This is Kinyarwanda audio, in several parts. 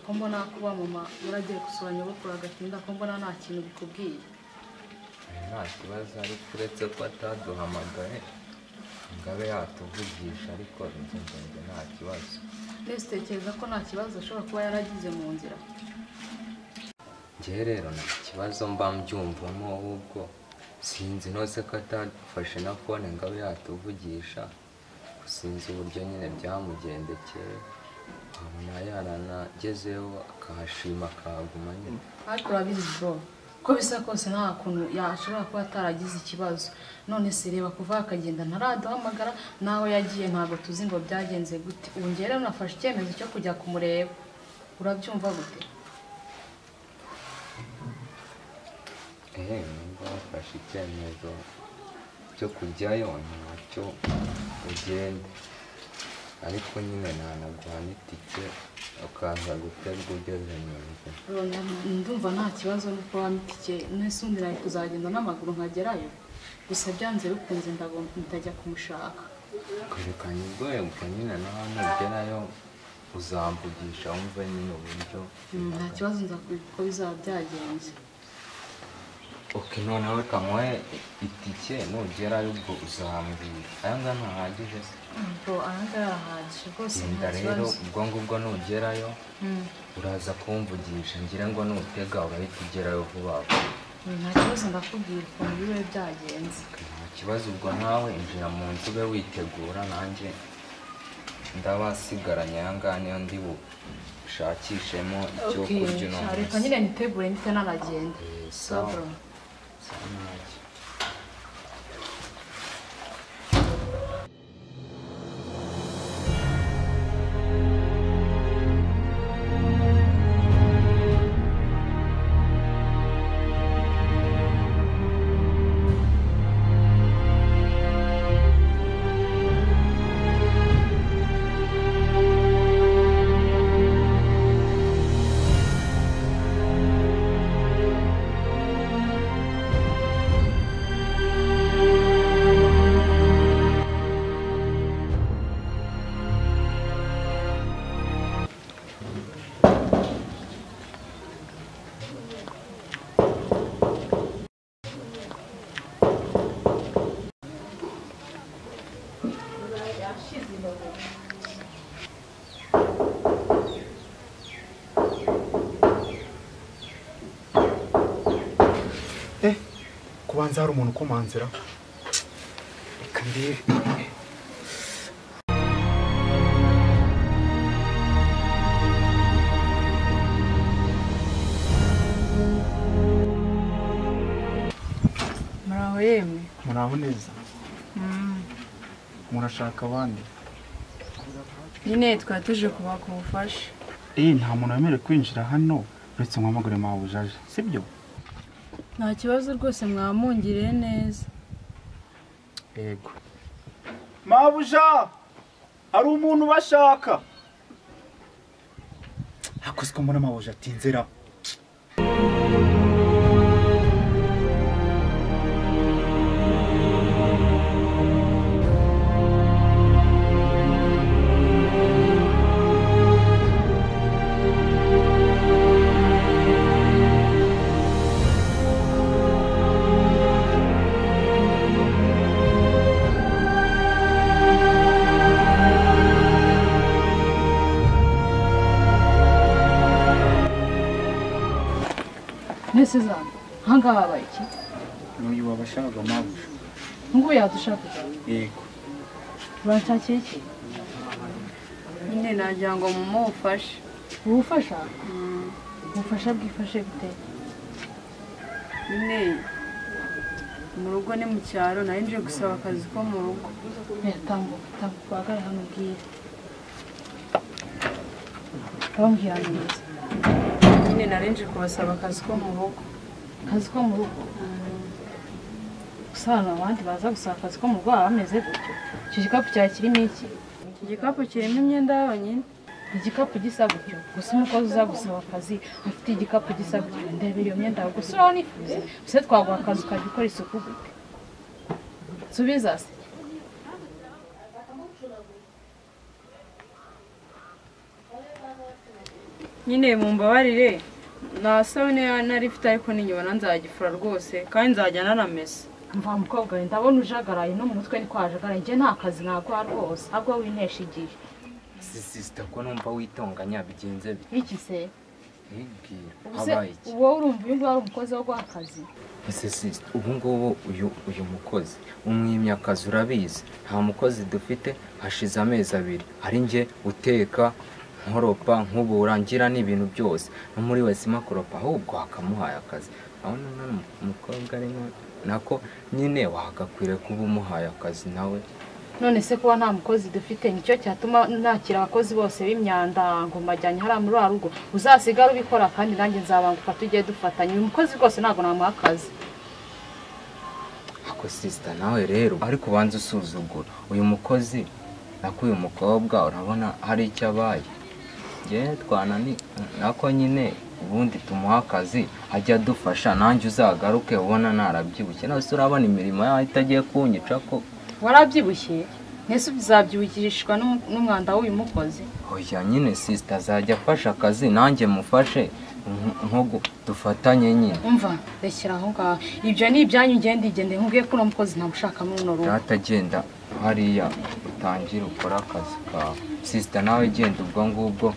ko mbona kuba mama muragiye gusura nyogokuru agatinda ko mbona nta kintu bikubwiye. Nta kibazo ariko uretse ko ataduhamagaye ngabe yatuvugisha ariko njye nta kibazo. Mbese utekereza ko nta kibazo ashobora kuba yaragize mu nzira? Njye rero nta kibazo mba mbyumvamo ahubwo sinzi nose ko atafashe na fone ngabe yatuvugisha. Sinzi uburyo nyine byamugendekeye. Nkabona yaranagezeho akahashima akahaguma nyine. Ariko urabizi bro, ko bisa kose nta kuntu yashobora kuba ataragize ikibazo. None se reba kuva akagenda ntaraduhamagara, nawe yagiye ntabwo tuzi ngo byagenze gute. Ubu njye rero nafashe icyemezo cyo kujya kumureba. Urabyumva gute? Nimba wafashe icyemezo cyo kujyayo ntacyo ugende, ariko nyine ntanaguha n'itike ukaza guterwa ugeze mu rugo. Ndumva nta kibazo nuko wampa itike, nese undi nari kuzagenda n'amaguru nkagerayo, gusa byanze bikunze ndajya kumushaka. Kwerekanye ubwo nyine naho nugerayo uzamvugisha wumve nyine uburyo. Nta kibazo nzakubwira uko bizaba byagenze. Okay, noneho kamuhe itike nugerayo ubwo uzambwira. Aya ngaya ntahagije se? Bro, aya ngaya arahagije rwose nta rero kibazo. ubwo ngubwo nugerayo uraza kumvugisha, ngira ngo nutega urahita ugerayo vuba vuba. Nta kibazo ndakubwira ukuntu bibe byagenze. Nta kibazo ubwo nawe injira mu nzu ube witegura, nanjye ndabasigaranye aya ngaya niyo ndi bushakishemo icyo kurya uno munsi. Reka nyine nitegure mpite nanagenda. Sawa. Bro. Kubanza hari umuntu ukomanzira. Reka ndebe. Muraho yemwe. Muraho neza. Murashaka abandi? Nyine twari tuje kubaka ubufasha. Nta muntu wemerewe kwinjira hano uretse mwamagure mabujaje, sibyo? Nta kibazo rwose mwamungiriye neza. Yego. Mabuja! Hari umuntu bashaka. Hakozwe ko mbona mabuja atinzira. Nese zamba, hanga habaye iki? N'uyu wabashaka mabuja. Ngo yadushaka. Yego. Uranshakira iki? Nyine nagira ngo mumufashe. Ubufasha? Ubufasha bwifashe gute? Nyine mu rugo ni mu cyaro, nari nje gusaba akazi ko mu rugo. Tambuka bagara hano bwire. Bambwira neza. Nyine nari nje kubasaba akazi ko mu rugo. Akazi ko mu rugo? Usana abandi baza gusaba akazi ko mu rugo bameze gutyo. Icyo gikapu cyawe kirimo iki? Iki gikapu kirimo imyenda yonyine. Igikapu gisa gutyo. Gusa umukozi uza gusaba akazi afite igikapu gisa gutyo. Ndebera iyo myenda yawe. Gusa uraho nifuza. Bise twaguha akazi ukajya ukora isuku gute? Subiza se. nyine mumbabarire nta sabune nari mfite ariko ninyibona nzagifura rwose kandi nzajya nanamesa. mva mukobwa we ndabona ujagaraye no mu mutwe ni kwajagaraye njye nta kazi nagwa rwose ahubwo wintesha igihe. Sister ko numva witonganya bigenze bite? Iki se Nibwira ubuse habaye iki? wowe urumva uyu nguyu ari umukozi wo guha akazi? Ese sister ubu ngubu uyu mukozi umwimya akazi urabizi nta mukozi dufite hashize amezi 2 ari nge uteka nkoropa nkubura ngira n'ibintu byose no muri wese makoropa ahubwo hakamuhaye akazi. Abona umukobwa arimo nako nyine wagakwire kuba umuhaye akazi nawe. None se kuba nta mukozi dufite nicyo cyatuma nakira abakozi bose b'imyanda ngo majyanye hari muri rugo uzasigara ubikora kandi nanjye nzabanguka tujye dufatanya. Uyu mukozi rwose ntago namuha akazi. Ako sister nawe rero ariko ubanza usuzugura uyu mukozi nako uyu mukobwa urabona hari icyo abaye. Nge twanani nako nyine ubundi tumuha akazi ajya dufasha nanjye uzagaruke ubona narabyibushye nawe urabona imirimo yawe itagiye kunyica ko. Warabyibushye nese uzabyibukirishwa n'umwanda w'uyu mukozi? Oya nyine sister azajya afasha akazi nanjye mufashe nko dufatanye nyine. Umva rekera aho ngaho ibyo ni ibyanyu ngende nkubwiye ko uno mukozi ntamushaka muri uno rugo. Ratagenda hariya utangira ukora akazi kawe sister nawe genda ubwo ngubwo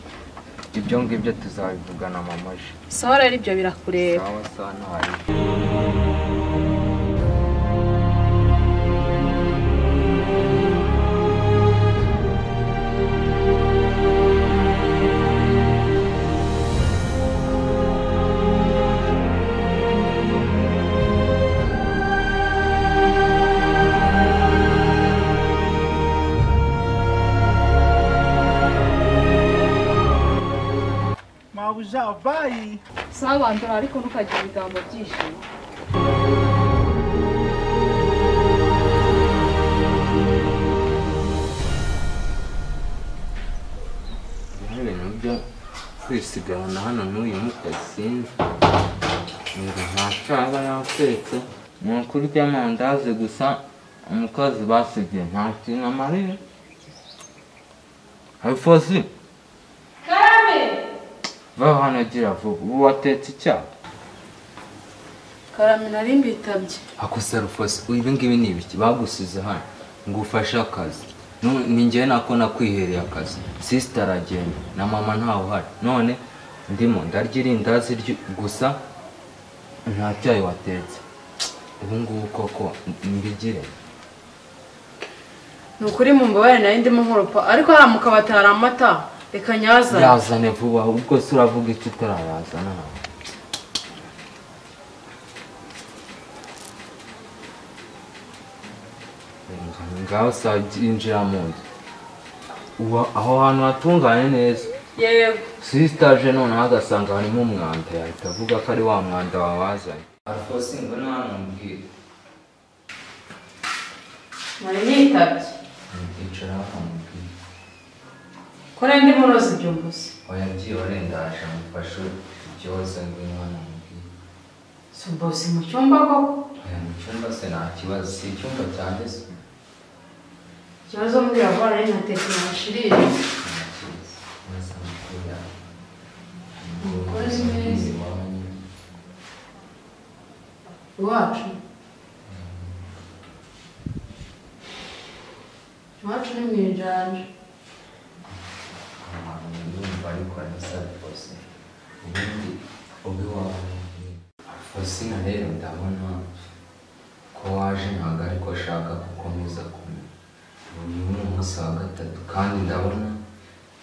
ibyo ngibyo tuzabivugana mamaje. Sawa rero ibyo birakureba. Sawa sawa ntari. Mabuja bye. Sawa ndora ariko ntukagira ibigambo byinshi. Ibintu kwisigarana hano n'uyu mukozi ntashaka yatetse ni ukurya amandazi gusa umukozi basigaye nta kintu amarira. Hafosi va hano agira vuba ubu watetse icyaha. Karame nari mbitabye. Ako Sarufosi ibi ngibi ni ibiki bagusize hano ngo ufashe akazi ni njye nako nakwihereye akazi sister aragenda na mama ntawe uhari none ndimo ndarya irindazi gusa nta cyayi watetse ubu ngubu koko mbigire. Ni ukuri mumbabarire nari ndimo nkoropa ariko hari mu kabati hari amata reka nyazane. Yazane vuba ubwo se uravuga icyo utarayazana. Ngaho injira mu nzu aho hantu hatunganye neza. Yego Sister aje noneho agasanga harimo umwanda yahita avuga ko ari wa mwanda wawazanye. Alfosi ngo nta mbwira. nari nitabye. Icara akamubwira. Ko nari ndimo noza ibyombo se? Oya ngiye warendaje amufashe ibyoze ngo inwana mubwira. Si bosi mu cyumba koko? Oya mu cyumba se nta kibazo si icyumba cyanjye se. Ikibazo mbwira ko nari natetse amashirire. Umukozi mwiza. Iwacu? Iwacu ni mu ijanja. Ndumva ariko ari Sarufosi ubundi ubiwawe Fosi na rero ndabona ko waje ntabwo ariko ashaka gukomeza kumenya uyu ni umunsi wa 3 kandi ndabona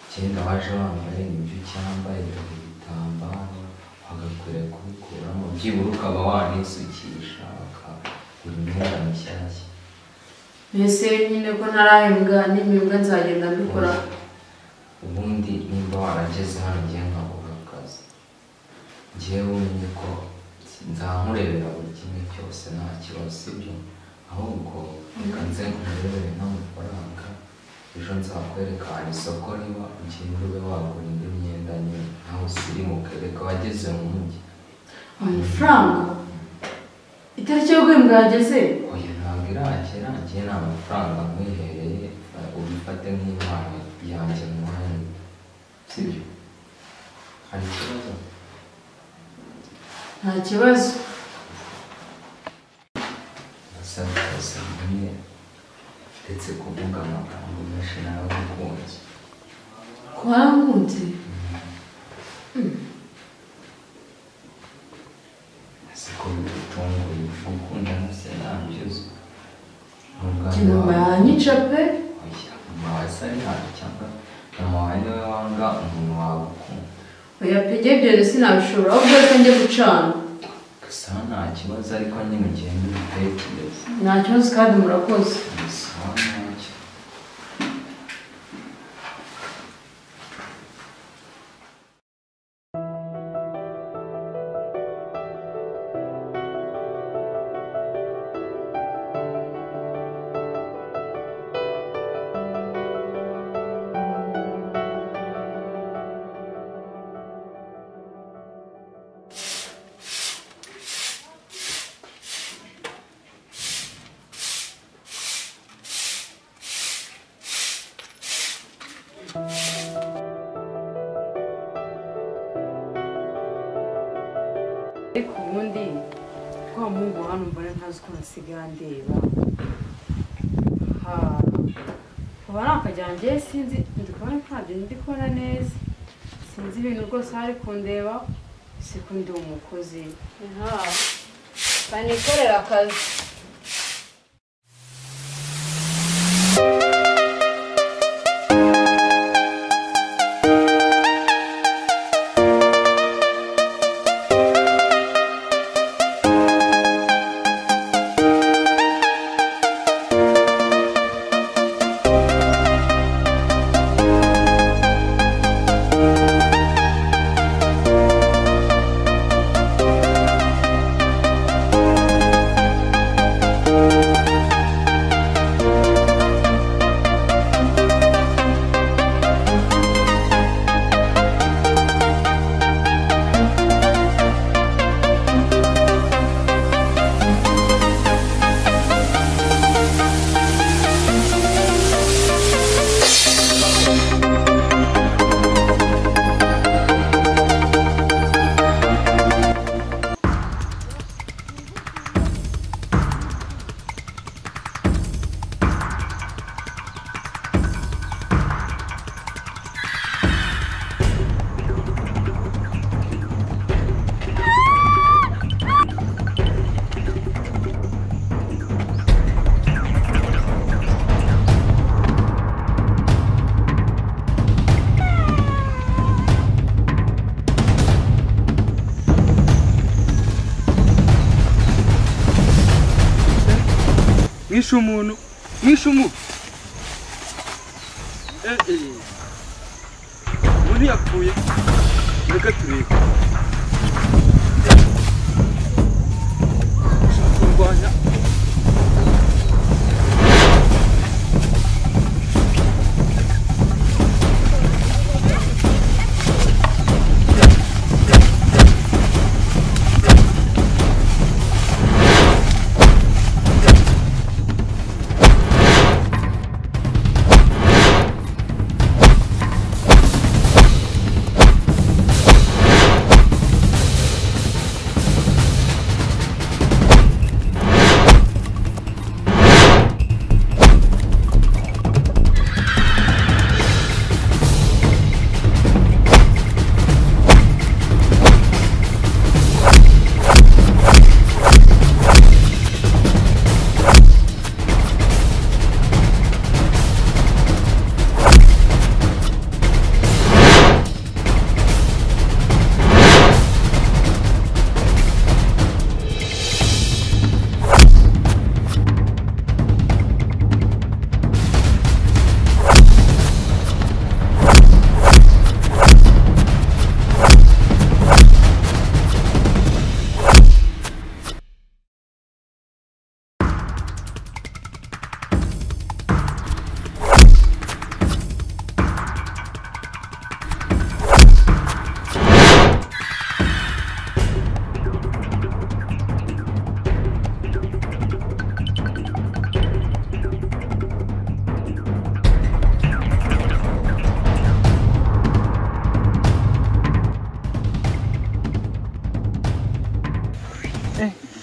icyenda waje wambaye n'ibyo cyambaye ibitambaro agakwiriye kubikuramo byibura ukaba wanisukisha ukagura imyenda mishyashya. Mbese nyine ko ntarahembwa n'impembwa nzagenda mbikora. Ubundi nimba warageze hano ngiye nkaguha akazi njyewe umenye ko nzamurebera buri kimwe cyose nta kibazo sibyo ahubwo reka nze nkurebere n'amafaranga ejo nzakwereka hari isoko riba ugenda ube wagura indi myenda nyine nawe usirimuke reka wageze mu mujyi. Amafaranga? Itariki yo guhembwa yageze? Oya ntabwo iragera ngiye nta mafaranga nkwihereye ubifate nk'impano yanjye mwanya sibyo. hari ikibazo? nta kibazo. Ndasaba rwose nyine ndetse kuvuga amagambo menshi nawe ukunze. Ko warankunze? Ese ko bigutunguye gukundana se ntabyizi. Mama yanyica pe. Mama wawe se ari hano cyangwa mama wawe niwe wanga umuntu wawe ukunda? Oya pe ibyo sinabishobora ahubwo reka njye gucana. Gusa nta kibazo ariko nyine ugenda ubitekereza. Nta kibazo kandi murakoze. Sawa ntacyo. Ariko ubundi kwa Mungu hano mbona ntazi ko nasigaye ndeba. Kuba nakajyanjye sinzi ndi kubona ntabyo ndi kubona neza. Sinzi ibintu rwose hari kundeba siko ndi umukozi. Banikorera akazi. Mwishe umuntu, mwishe umuntu. Umuntu yapfuye. Reka turebe. Kurwanya.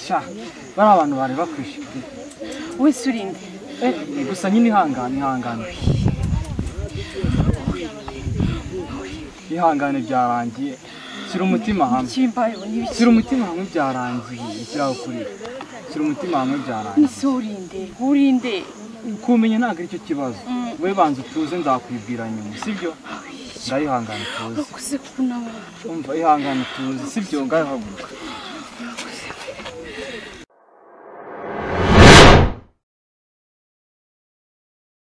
sha bari abantu bari bakwishyuye wese urinde gusa nyine ihangane ihangane byarangiye shyira umutima hamwe shyira umutima hamwe byarangiye ishyiraho kuri shyira umutima hamwe byarangiye ese urinde kumenya ntabwo aricyo kibazo we banza utuze nzakwibwira nyuma sibyo ngayihangane tuzi umva ihangane tuzi sibyo ngayihaguruka